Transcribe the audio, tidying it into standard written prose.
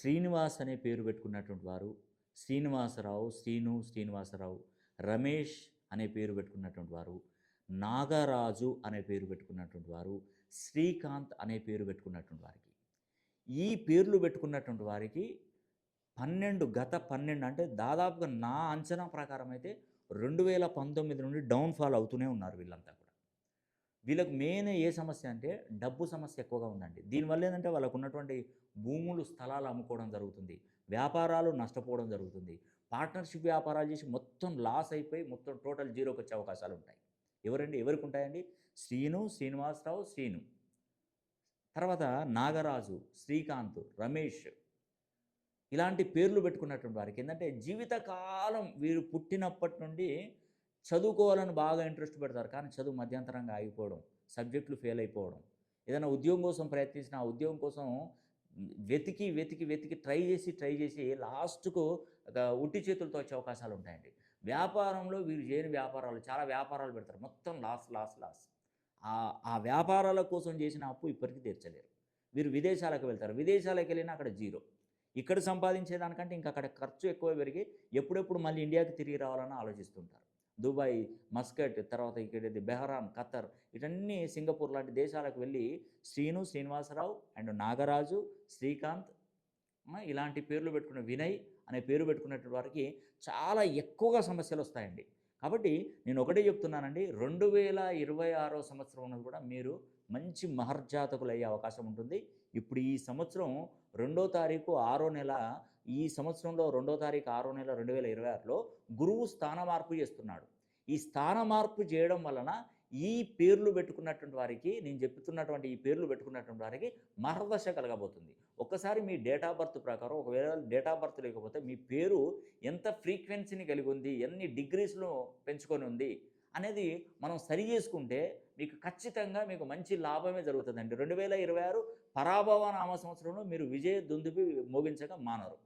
శ్రీనివాస్ అనే పేరు పెట్టుకున్నటువంటి వారు, శ్రీనివాసరావు, శ్రీనివాసరావు, రమేష్ అనే పేరు పెట్టుకున్నటువంటి వారు, నాగరాజు అనే పేరు పెట్టుకున్నటువంటి వారు, శ్రీకాంత్ అనే పేరు పెట్టుకున్నటువంటి వారికి, ఈ పేర్లు పెట్టుకున్నటువంటి వారికి 12 అంటే దాదాపుగా నా అంచనా ప్రకారం అయితే 2019 నుండి డౌన్‌ఫాల్ అవుతూనే ఉన్నారు వీళ్ళంతా కూడా. వీళ్ళకి మెయిన్ ఏ సమస్య అంటే డబ్బు సమస్య ఎక్కువగా ఉందండి. దీనివల్ల ఏందంటే వాళ్ళకున్నటువంటి భూములు, స్థలాలు అమ్ముకోవడం జరుగుతుంది. వ్యాపారాలు నష్టపోవడం జరుగుతుంది. పార్ట్నర్‌షిప్ వ్యాపారాలు చేసి మొత్తం లాస్ అయిపోయి మొత్తం టోటల్ జీరోకొచ్చే అవకాశాలుంటాయి. ఎవరండి? ఎవరికుంటాయండి? శ్రీనివాసరావు, తర్వాత నాగరాజు, శ్రీకాంత్, రమేష్ ఇలాంటి పేర్లు పెట్టుకున్నటువంటి వారికి ఏందంటే జీవితకాలం వీరు పుట్టినప్పటి నుండి చదువుకోవాలని బాగా ఇంట్రెస్ట్ పెడతారు. కానీ చదువు మధ్యంతరంగా ఆగిపోవడం, సబ్జెక్టులు ఫెయిల్ అయిపోవడం, ఏదైనా ఉద్యోగం కోసం ప్రయత్నించిన ఆ ఉద్యోగం కోసం వెతికి ట్రై చేసి లాస్ట్‌కు ఉట్టి చేతులతో వచ్చే అవకాశాలుంటాయండి. వ్యాపారంలో వీరు చేయని వ్యాపారాలు చాలా వ్యాపారాలు పెడతారు. మొత్తం లాస్. ఆ వ్యాపారాల కోసం చేసిన అప్పు ఇప్పటికి తీర్చలేరు. వీరు విదేశాలకు వెళ్తారు. విదేశాలకెళ్ళినా అక్కడ జీరో. ఇక్కడ సంపాదించే దానికంటే ఇంకా అక్కడ ఖర్చు ఎక్కువ పెరిగి ఎప్పుడెప్పుడు మళ్ళీ ఇండియాకి తిరిగి రావాలని ఆలోచిస్తుంటారు. దుబాయ్, మస్కట్, తర్వాత ఇక్కడేది బెహరాన్, ఖతర్ ఇటన్నీ సింగపూర్ లాంటి దేశాలకు వెళ్ళి శ్రీనివాసరావు అండ్ నాగరాజు, శ్రీకాంత్ ఇలాంటి పేర్లు పెట్టుకున్న వినయ్ అనే పేరు పెట్టుకున్నటువంటి వారికి చాలా ఎక్కువగా సమస్యలొస్తాయండి. కాబట్టి నేను ఒకటే చెప్తున్నానండి 2026 సంవత్సరం ఉన్నది కూడా మీరు మంచి మహర్జాతకులయ్యే అవకాశం ఉంటుంది. ఇప్పుడు ఈ సంవత్సరం 2వ తారీఖు 6వ నెల ఈ సంవత్సరంలో 2వ తారీఖు 6వ నెల 2026లో గురువు స్థాన మార్పు చేస్తున్నాడు. ఈ స్థాన మార్పు చేయడం వలన ఈ పేర్లు పెట్టుకున్నటువంటి వారికి నేను చెప్తున్నటువంటి ఈ పేర్లు పెట్టుకున్నటువంటి వారికి మహర్దశ కలగబోతుంది. ఒక్కసారి మీ డేట్ ఆఫ్ బర్త్ ప్రకారం ఒకవేళ డేట్ ఆఫ్ బర్త్ లేకపోతే మీ పేరు ఎంత ఫ్రీక్వెన్సీని కలిగి ఉంది, ఎన్ని డిగ్రీస్‌లో పెంచుకొని ఉంది అనేది మనం సరి చేసుకుంటే మీకు ఖచ్చితంగా మీకు మంచి లాభమే జరుగుతుందండి. 2026 పరాభవ నామ సంవత్సరంలో మీరు విజయ దుందుబి మోగించక మానరు.